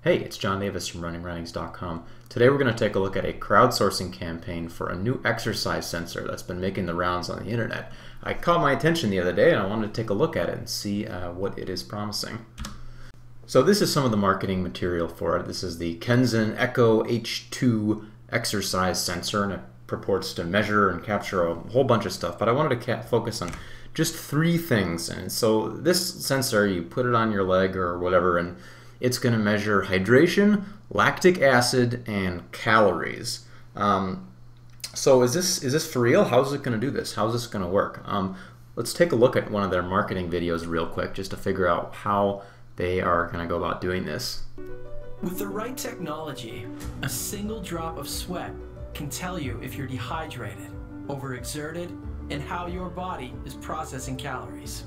Hey, it's John Davis from runningrunnings.com. Today we're going to take a look at a crowdsourcing campaign for a new exercise sensor that's been making the rounds on the internet. I caught my attention the other day and I wanted to take a look at it and see what it is promising. So this is some of the marketing material for it. This is the Kenzen Echo H2 exercise sensor, and it purports to measure and capture a whole bunch of stuff, but I wanted to focus on just three things. And so this sensor, you put it on your leg or whatever, and it's going to measure hydration, lactic acid, and calories. So is this for real? How's it going to do this? How's this going to work? Let's take a look at one of their marketing videos real quick just to figure out how they are going to go about doing this. With the right technology, a single drop of sweat can tell you if you're dehydrated, overexerted, and how your body is processing calories.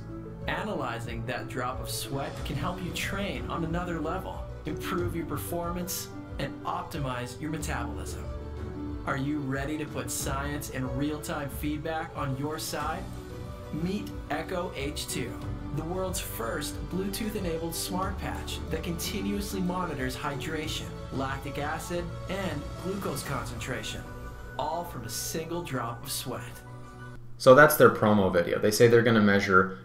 Analyzing that drop of sweat can help you train on another level, improve your performance, and optimize your metabolism. Are you ready to put science and real-time feedback on your side? Meet Echo H2, the world's first Bluetooth-enabled smart patch that continuously monitors hydration, lactic acid, and glucose concentration, all from a single drop of sweat. So that's their promo video. They say they're going to measure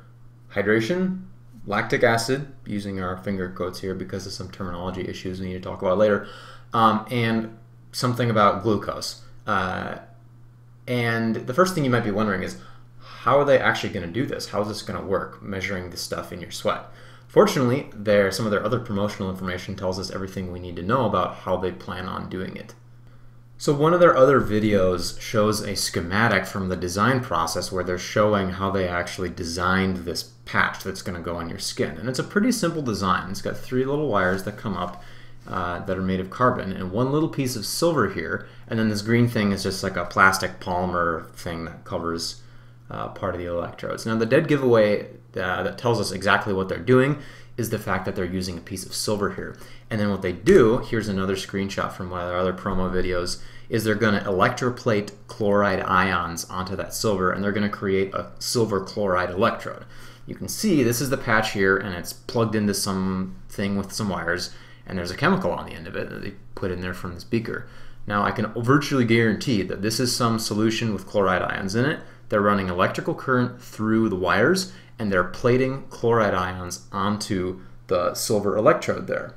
hydration, lactic acid, using our finger quotes here because of some terminology issues we need to talk about later, and something about glucose. And the first thing you might be wondering is, how are they actually going to do this? How is this going to work, measuring the stuff in your sweat? Fortunately, some of their other promotional information tells us everything we need to know about how they plan on doing it. So one of their other videos shows a schematic from the design process where they're showing how they actually designed this patch that's going to go on your skin. And it's a pretty simple design. It's got three little wires that come up that are made of carbon and one little piece of silver here, and then this green thing is just like a plastic polymer thing that covers part of the electrodes. Now the dead giveaway that tells us exactly what they're doing is the fact that they're using a piece of silver here. And then what they do, here's another screenshot from one of their other promo videos, is they're going to electroplate chloride ions onto that silver, and they're going to create a silver chloride electrode. You can see this is the patch here, and it's plugged into something with some wires, and there's a chemical on the end of it that they put in there from this beaker. Now I can virtually guarantee that this is some solution with chloride ions in it. They're running electrical current through the wires, and they're plating chloride ions onto the silver electrode there.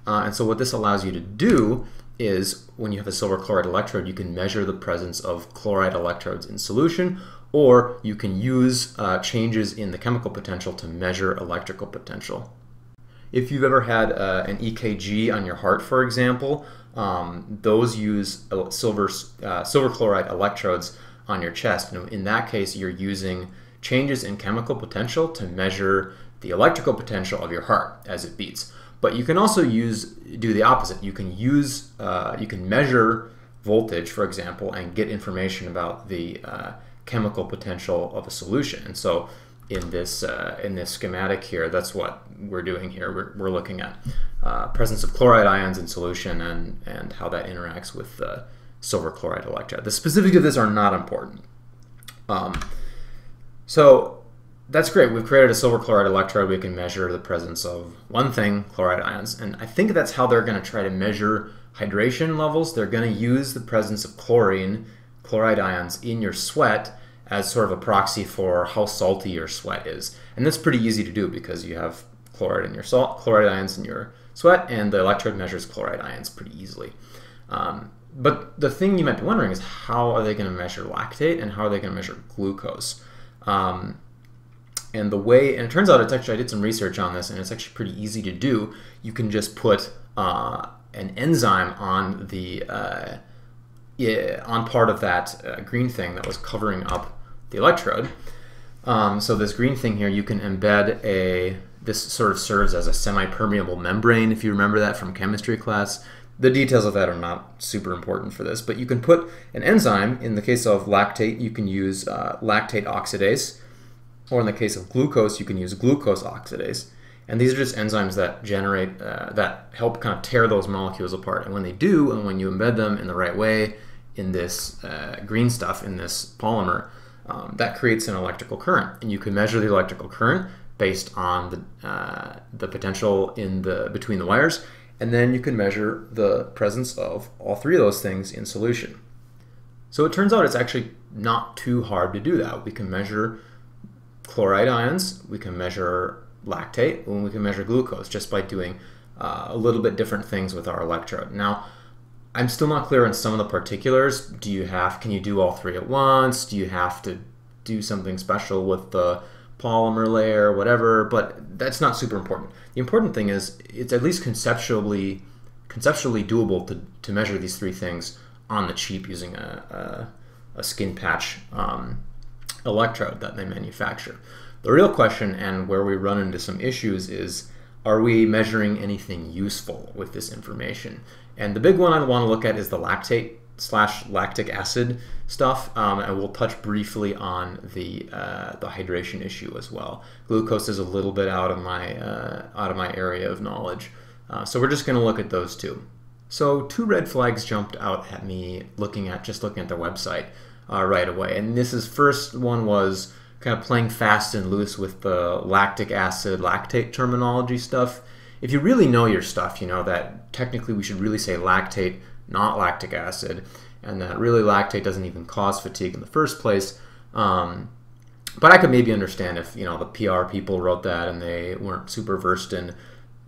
And so what this allows you to do is, when you have a silver chloride electrode, you can measure the presence of chloride electrodes in solution, or you can use changes in the chemical potential to measure electrical potential. If you've ever had an EKG on your heart, for example, those use silver chloride electrodes on your chest. And in that case, you're using changes in chemical potential to measure the electrical potential of your heart as it beats. But you can also do the opposite. You can measure voltage, for example, and get information about the chemical potential of a solution. And so in this schematic here, that's what we're doing here. We're looking at presence of chloride ions in solution and how that interacts with the silver chloride electrode. The specifics of this are not important. So that's great. We've created a silver chloride electrode. We can measure the presence of one thing, chloride ions. And I think that's how they're going to try to measure hydration levels. They're going to use the presence of chloride ions in your sweat as sort of a proxy for how salty your sweat is. And that's pretty easy to do because you have chloride ions in your sweat, and the electrode measures chloride ions pretty easily. But the thing you might be wondering is, how are they going to measure lactate and how are they going to measure glucose? And it turns out I did some research on this, and it's actually pretty easy to do. You can just put an enzyme on on part of that green thing that was covering up the electrode. So this green thing here, you can embed this sort of serves as a semi-permeable membrane, if you remember that from chemistry class. The details of that are not super important for this, but you can put an enzyme. In the case of lactate, you can use lactate oxidase, or in the case of glucose, you can use glucose oxidase. And these are just enzymes that generate, that help kind of tear those molecules apart. And when they do, and when you embed them in the right way in this green stuff, in this polymer, that creates an electrical current. And you can measure the electrical current based on the potential between the wires, and then you can measure the presence of all three of those things in solution. So it turns out it's actually not too hard to do that. We can measure chloride ions, we can measure lactate, and we can measure glucose just by doing a little bit different things with our electrode. Now, I'm still not clear on some of the particulars. Can you do all three at once? Do you have to do something special with the polymer layer, whatever? But that's not super important. The important thing is it's at least conceptually doable to measure these three things on the cheap using a skin patch electrode that they manufacture. The real question, and where we run into some issues, is are we measuring anything useful with this information? And the big one I want to look at is the lactate/lactic acid stuff, and we'll touch briefly on the hydration issue as well. Glucose is a little bit out of my area of knowledge, so we're just going to look at those two. So two red flags jumped out at me looking at their website right away, and first one was kind of playing fast and loose with the lactic acid, lactate terminology stuff. If you really know your stuff, you know that technically we should really say lactate, not lactic acid, and that really lactate doesn't even cause fatigue in the first place. But I could maybe understand if, you know, the PR people wrote that and they weren't super versed in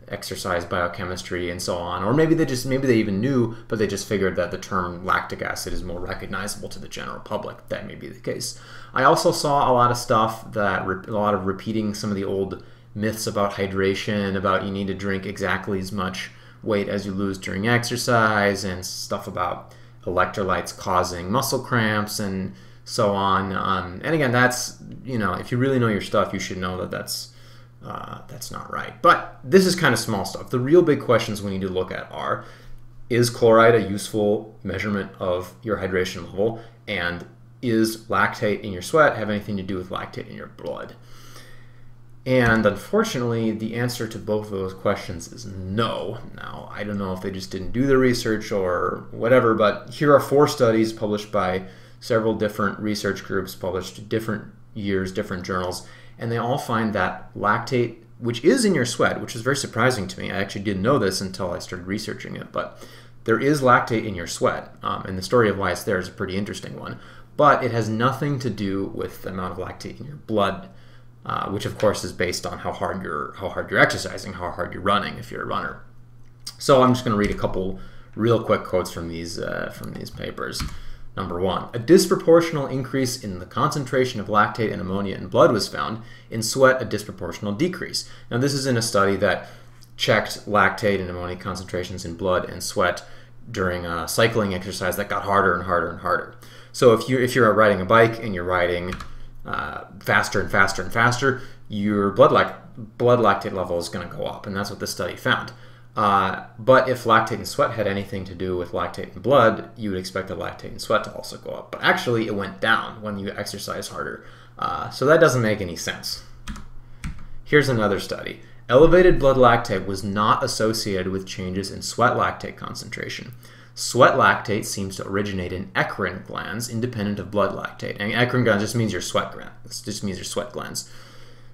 exercise biochemistry and so on, or maybe they even knew, but they just figured that the term lactic acid is more recognizable to the general public. That may be the case. I also saw a lot of stuff a lot of repeating some of the old myths about hydration, about you need to drink exactly as much weight as you lose during exercise, and stuff about electrolytes causing muscle cramps and so on. And again, that's, you know, if you really know your stuff, you should know that that's not right. But this is kind of small stuff. The real big questions we need to look at are, is chloride a useful measurement of your hydration level? And is lactate in your sweat have anything to do with lactate in your blood? And unfortunately, the answer to both of those questions is no. Now, I don't know if they just didn't do the research or whatever, but here are 4 studies published by several different research groups, published different years, different journals, and they all find that lactate, which is in your sweat, which is very surprising to me. I actually didn't know this until I started researching it, but there is lactate in your sweat, and the story of why it's there is a pretty interesting one, but it has nothing to do with the amount of lactate in your blood, which of course is based on how hard you're exercising, how hard you're running if you're a runner. So I'm just going to read a couple real quick quotes from these papers. Number 1, a disproportional increase in the concentration of lactate and ammonia in blood was found. In sweat, a disproportional decrease. Now this is in a study that checked lactate and ammonia concentrations in blood and sweat during a cycling exercise that got harder and harder and harder. So if you're riding a bike and you're riding faster and faster and faster, your blood lactate level is going to go up, and that's what this study found. But if lactate in sweat had anything to do with lactate in blood, you would expect the lactate in sweat to also go up. But actually, it went down when you exercise harder. So that doesn't make any sense. Here's another study. Elevated blood lactate was not associated with changes in sweat lactate concentration. Sweat lactate seems to originate in eccrine glands independent of blood lactate. And eccrine glands just means your sweat glands. It just means your sweat glands.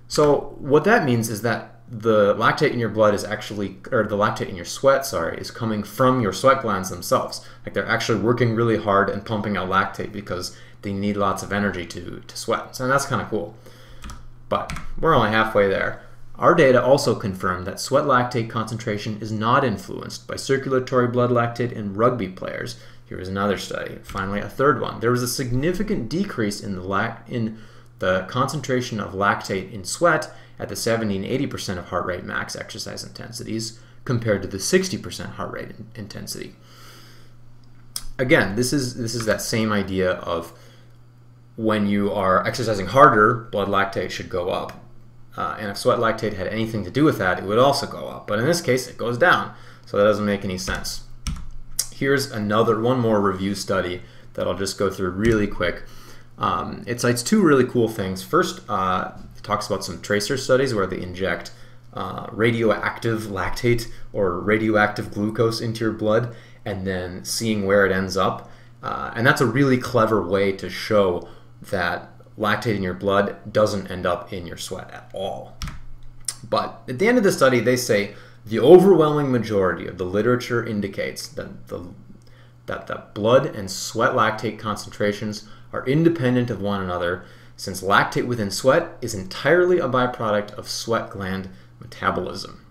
So what that means is that the lactate in your blood is actually, or the lactate in your sweat, sorry, is coming from your sweat glands themselves. Like they're actually working really hard and pumping out lactate because they need lots of energy to sweat. So that's kind of cool. But we're only halfway there. Our data also confirmed that sweat lactate concentration is not influenced by circulatory blood lactate in rugby players. Here is another study. Finally, a third one. There was a significant decrease in the concentration of lactate in sweat at the 70 and 80% of heart rate max exercise intensities compared to the 60% heart rate intensity. Again, this is that same idea of when you are exercising harder, blood lactate should go up. And if sweat lactate had anything to do with that, it would also go up. But in this case, it goes down. So that doesn't make any sense. Here's one more review study that I'll just go through really quick. It cites 2 really cool things. First, it talks about some tracer studies where they inject radioactive lactate or radioactive glucose into your blood and then seeing where it ends up. And that's a really clever way to show that lactate in your blood doesn't end up in your sweat at all. But at the end of the study, they say the overwhelming majority of the literature indicates that the blood and sweat lactate concentrations are independent of one another, since lactate within sweat is entirely a byproduct of sweat gland metabolism.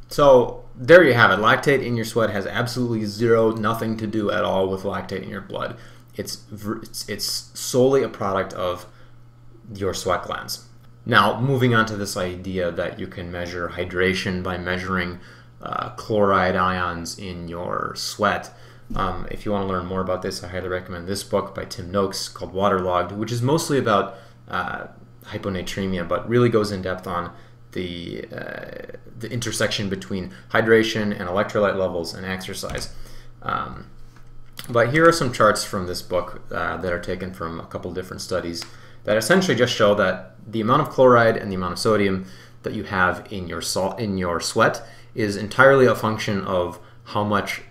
So there you have it. Lactate in your sweat has absolutely nothing to do at all with lactate in your blood. It's solely a product of your sweat glands. Now, moving on to this idea that you can measure hydration by measuring chloride ions in your sweat. If you want to learn more about this, I highly recommend this book by Tim Noakes called Waterlogged, which is mostly about hyponatremia, but really goes in depth on the intersection between hydration and electrolyte levels and exercise. But here are some charts from this book that are taken from a couple different studies that essentially just show that the amount of chloride and the amount of sodium that you have in your sweat is entirely a function of how much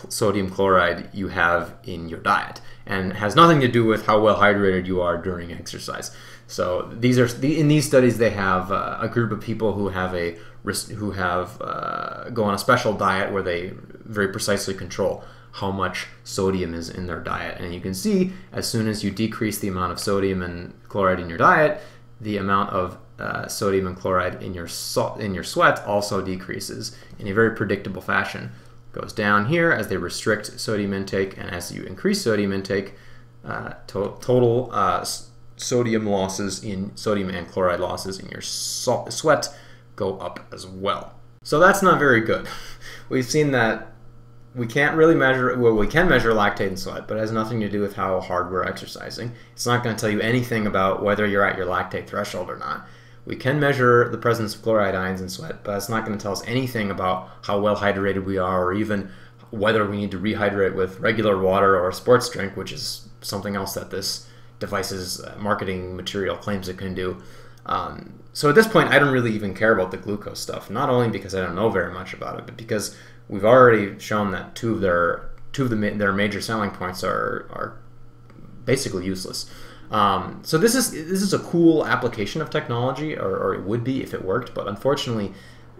sodium chloride you have in your diet, and has nothing to do with how well hydrated you are during exercise. So in these studies, they have a group of people who go on a special diet where they very precisely control how much sodium is in their diet. And you can see as soon as you decrease the amount of sodium and chloride in your diet, the amount of sodium and chloride in your sweat also decreases in a very predictable fashion. It goes down here as they restrict sodium intake, and as you increase sodium intake, total sodium and chloride losses in your sweat go up as well. So that's not very good. We've seen that we can't really measure, well, we can measure lactate in sweat, but it has nothing to do with how hard we're exercising. It's not going to tell you anything about whether you're at your lactate threshold or not. We can measure the presence of chloride ions in sweat, but it's not going to tell us anything about how well hydrated we are, or even whether we need to rehydrate with regular water or a sports drink, which is something else that this device's marketing material claims it can do. So at this point, I don't really even care about the glucose stuff, not only because I don't know very much about it, but because we've already shown that two of their major selling points are basically useless. So this is a cool application of technology, or it would be if it worked, but unfortunately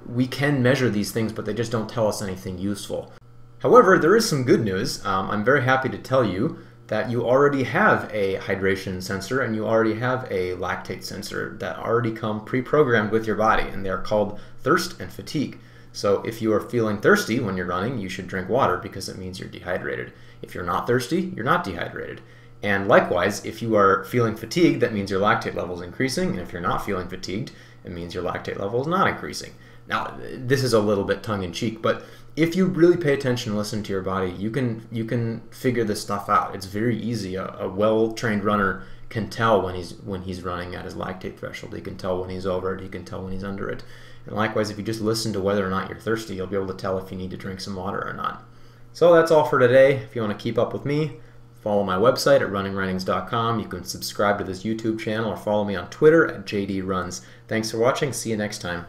we can measure these things, but they just don't tell us anything useful. However, there is some good news. I'm very happy to tell you that you already have a hydration sensor and you already have a lactate sensor that already come pre-programmed with your body, and they are called thirst and fatigue. So if you are feeling thirsty when you're running, you should drink water because it means you're dehydrated. If you're not thirsty, you're not dehydrated. And likewise, if you are feeling fatigued, that means your lactate level is increasing, and if you're not feeling fatigued, it means your lactate level is not increasing. Now, this is a little bit tongue-in-cheek, but if you really pay attention and listen to your body, you can figure this stuff out. It's very easy. A well-trained runner can tell when he's running at his lactate threshold. He can tell when he's over it. He can tell when he's under it. And likewise, if you just listen to whether or not you're thirsty, you'll be able to tell if you need to drink some water or not. So that's all for today. If you want to keep up with me, follow my website at runningrunnings.com. You can subscribe to this YouTube channel or follow me on Twitter at JDRuns. Thanks for watching. See you next time.